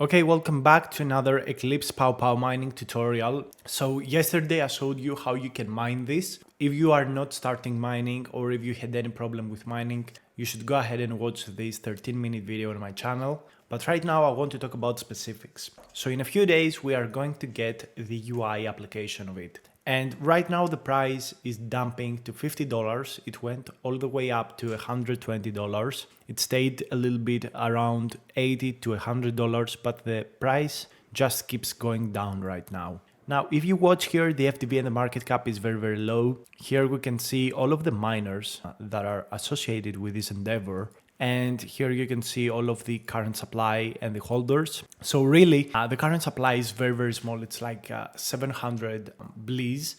Okay, welcome back to another Eclipse PowPow mining tutorial. So yesterday I showed you how you can mine this. If you are not starting mining or if you had any problem with mining, you should go ahead and watch this 13-minute video on my channel. But right now I want to talk about specifics. So in a few days we are going to get the UI application of it. And right now the price is dumping to $50. It went all the way up to $120. It stayed a little bit around $80 to $100, but the price just keeps going down right now. Now, if you watch here, the FTV and the market cap is very, very low. Here we can see all of the miners that are associated with this endeavor. And here you can see all of the current supply and the holders. So really, the current supply is very, very small. It's like 700 Bitz,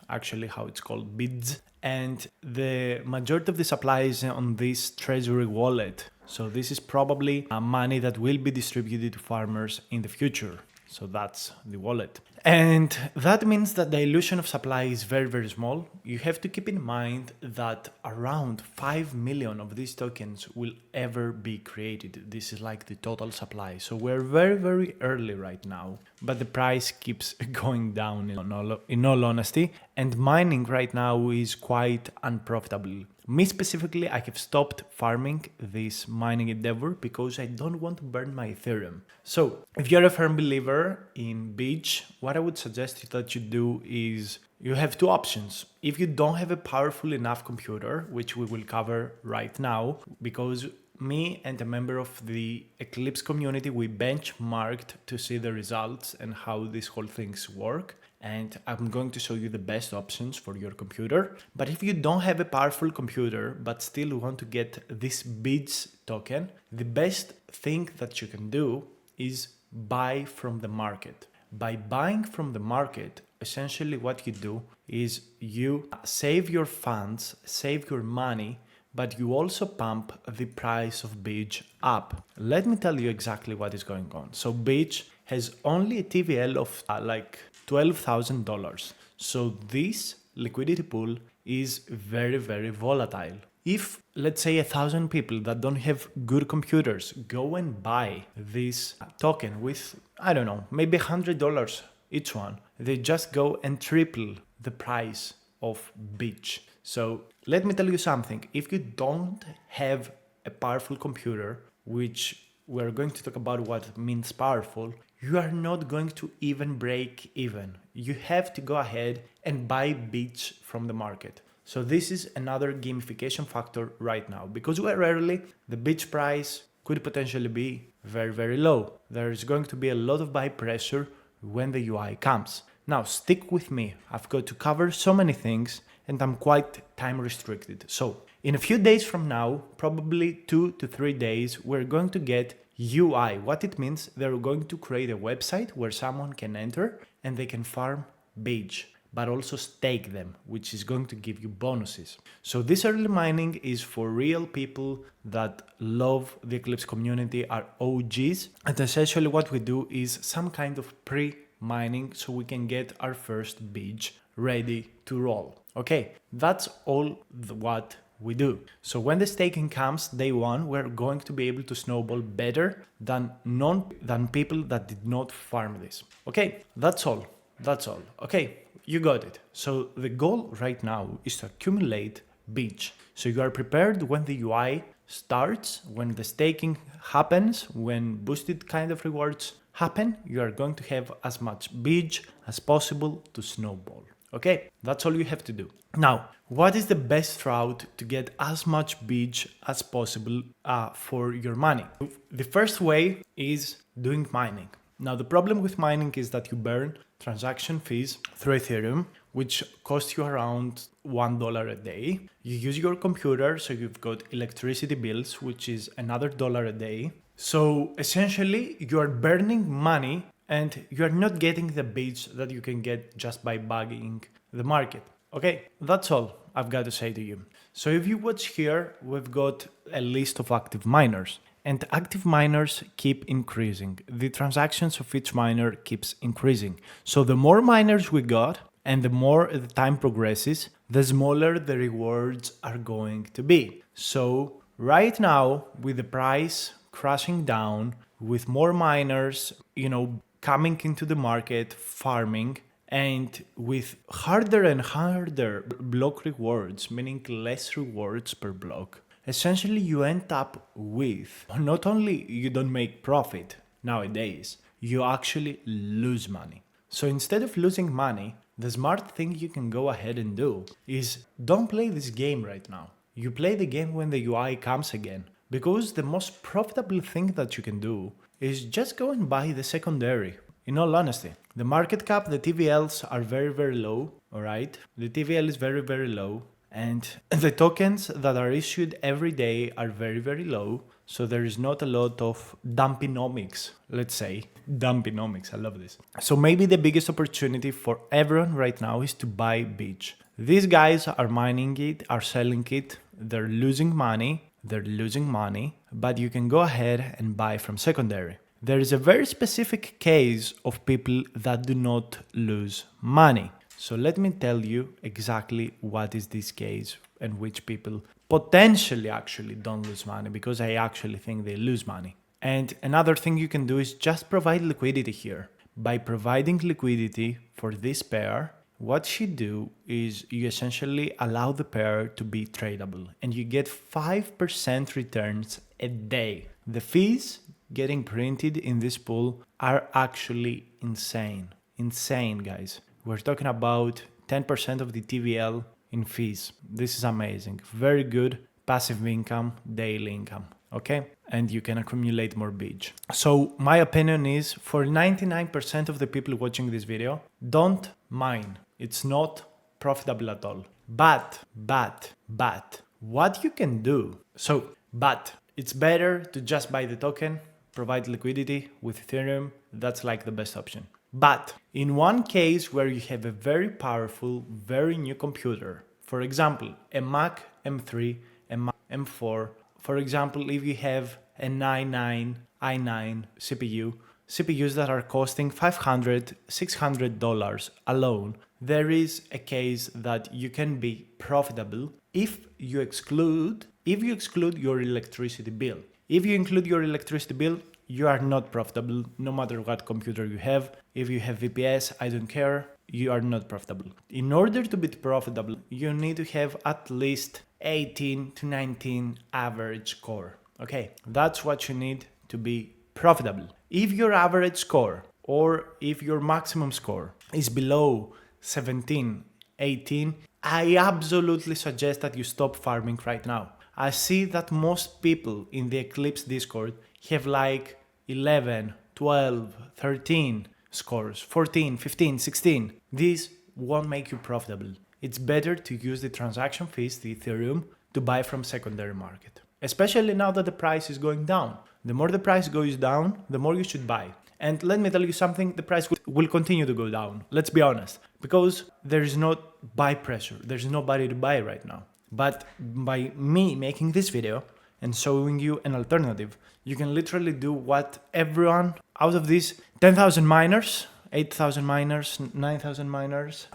actually how it's called, Bitz. And the majority of the supply is on this treasury wallet. So this is probably money that will be distributed to farmers in the future. So that's the wallet. And that means that the illusion of supply is very, very small. You have to keep in mind that around 5 million of these tokens will ever be created. This is like the total supply. So we're very, very early right now, but the price keeps going down in all honesty. And mining right now is quite unprofitable. Me specifically, I have stopped farming this mining endeavor because I don't want to burn my Ethereum. So if you're a firm believer in Bitz, what I would suggest that you do is you have two options. If you don't have a powerful enough computer, which we will cover right now, because me and a member of the Eclipse community, we benchmarked to see the results and how these whole things work. And I'm going to show you the best options for your computer. But if you don't have a powerful computer, but still want to get this Bitz token, the best thing that you can do is buy from the market. By buying from the market, essentially what you do is you save your funds, save your money, but you also pump the price of Bitz up. Let me tell you exactly what is going on. So Bitz has only a TVL of like $12,000. So this liquidity pool is very, very volatile. If, let's say, 1,000 people that don't have good computers go and buy this token with, I don't know, maybe $100 each one, they just go and triple the price of Bitz. So let me tell you something. If you don't have a powerful computer, which we're going to talk about what means powerful, you are not going to even break even. You have to go ahead and buy Bitz from the market. So this is another gamification factor right now. Because we're early, the Bitz price could potentially be very, very low. There is going to be a lot of buy pressure when the UI comes. Now stick with me. I've got to cover so many things and I'm quite time restricted. So in a few days from now, probably 2 to 3 days, we're going to get UI. What it means, they're going to create a website where someone can enter and they can farm Bitz, but also stake them, which is going to give you bonuses. So this early mining is for real people that love the Eclipse community, are OGs. And essentially what we do is some kind of pre-mining so we can get our first Bitz ready to roll. Okay, that's all what we do. So when the staking comes day one, we're going to be able to snowball better than people that did not farm this. Okay, that's all. Okay, you got it. So the goal right now is to accumulate Bitz. So you are prepared when the UI starts, when the staking happens, when boosted kind of rewards happen, you are going to have as much Bitz as possible to snowball. Okay, that's all you have to do. Now, what is the best route to get as much Bitz as possible for your money? The first way is doing mining. Now, the problem with mining is that you burn transaction fees through Ethereum, which cost you around $1 a day. You use your computer, so you've got electricity bills, which is another $1 a day. So essentially, you are burning money and you are not getting the Bitz that you can get just by bugging the market. Okay, that's all I've got to say to you. So if you watch here, we've got a list of active miners. And active miners keep increasing. The transactions of each miner keeps increasing. So the more miners we got, and the more the time progresses, the smaller the rewards are going to be. So right now, with the price crashing down, with more miners, coming into the market, farming, and with harder and harder block rewards, meaning less rewards per block, essentially you end up with not only you don't make profit nowadays, you actually lose money. So instead of losing money, the smart thing you can go ahead and do is don't play this game right now. You play the game when the UI comes again. Because the most profitable thing that you can do is just go and buy the secondary. In all honesty, the market cap, the TVLs are very, very low, alright? The TVL is very, very low. And the tokens that are issued every day are very, very low. So there is not a lot of dumpinomics, let's say. Dumpinomics, I love this. So maybe the biggest opportunity for everyone right now is to buy Bitz. These guys are mining it, are selling it, they're losing money, but you can go ahead and buy from secondary. There is a very specific case of people that do not lose money. So let me tell you exactly what is this case and which people potentially actually don't lose money, because I actually think they lose money. And another thing you can do is just provide liquidity here. By providing liquidity for this pair, what you do is you essentially allow the pair to be tradable and you get 5% returns a day. The fees getting printed in this pool are actually insane. Insane, guys. We're talking about 10% of the TVL in fees. This is amazing. Very good passive income, daily income. Okay? And you can accumulate more Bitz. So my opinion is for 99% of the people watching this video, don't mine. It's not profitable at all. But, what you can do, but it's better to just buy the token, provide liquidity with Ethereum. That's like the best option. But in one case where you have a very powerful, very new computer, for example, a Mac M3, a Mac M4, for example, if you have a i9 CPU, CPUs that are costing $500, $600 alone, there is a case that you can be profitable if you exclude your electricity bill. If you include your electricity bill, you are not profitable no matter what computer you have. If you have VPS, I don't care, you are not profitable. In order to be profitable, you need to have at least 18 to 19 average score. Okay, that's what you need to be profitable. If your average score or if your maximum score is below 17, 18, I absolutely suggest that you stop farming right now. I see that most people in the Eclipse Discord have like 11, 12, 13 scores, 14, 15, 16. These won't make you profitable. It's better to use the transaction fees, the Ethereum, to buy from secondary market. Especially now that the price is going down. The more the price goes down, the more you should buy. And let me tell you something, the price will continue to go down. Let's be honest. Because there is no buy pressure. There's nobody to buy right now. But by me making this video and showing you an alternative, you can literally do what everyone out of these 10,000 miners, 8,000 miners, 9,000 miners,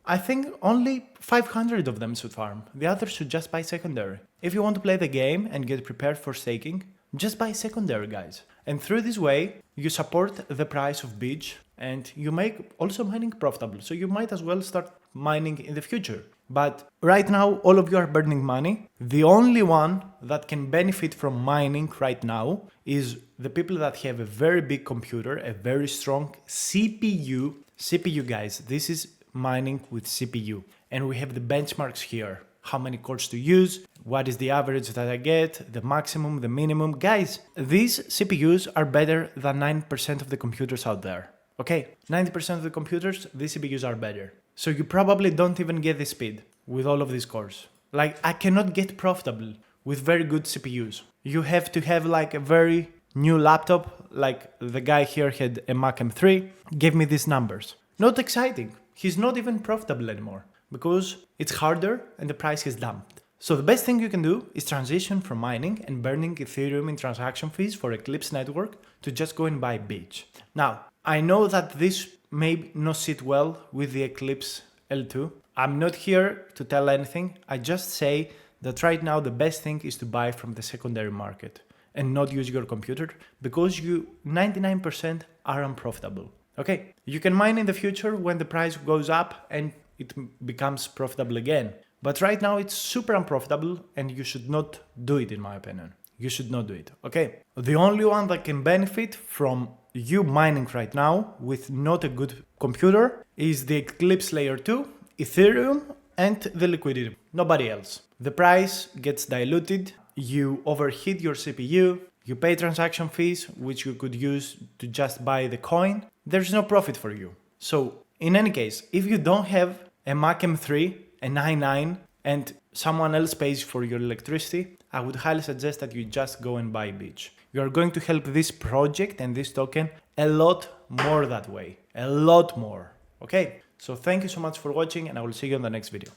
I think only 500 of them should farm. The others should just buy secondary. If you want to play the game and get prepared for staking, just buy secondary, guys. And through this way, you support the price of Bitz and you make also mining profitable. So you might as well start mining in the future. But right now, all of you are burning money. The only one that can benefit from mining right now is the people that have a very big computer, a very strong CPU. CPU, guys, this is mining with CPU. And we have the benchmarks here. How many cores to use, what is the average that I get, the maximum, the minimum. Guys, these CPUs are better than 9% of the computers out there. Okay, 90% of the computers, these CPUs are better. So you probably don't even get the speed with all of these cores. Like, I cannot get profitable with very good CPUs. You have to have like a very new laptop, like the guy here had a Mac M3, gave me these numbers. Not exciting. He's not even profitable anymore because it's harder and the price has dumped. So the best thing you can do is transition from mining and burning Ethereum in transaction fees for Eclipse network to just go and buy Bitz. Now, I know that this may not sit well with the Eclipse L2. I'm not here to tell anything. I just say that right now the best thing is to buy from the secondary market. and not use your computer because you 99% are unprofitable. Okay, you can mine in the future when the price goes up and it becomes profitable again. But right now it's super unprofitable and you should not do it, in my opinion. You should not do it, okay? The only one that can benefit from you mining right now with not a good computer is the Eclipse layer 2, Ethereum, and the liquidity. Nobody else. The price gets diluted, you overheat your CPU, you pay transaction fees, which you could use to just buy the coin. There's no profit for you. So in any case, if you don't have a Mac M3, an i9, and someone else pays for your electricity, I would highly suggest that you just go and buy Bitz. You are going to help this project and this token a lot more that way. A lot more. Okay? So thank you so much for watching and I will see you in the next video.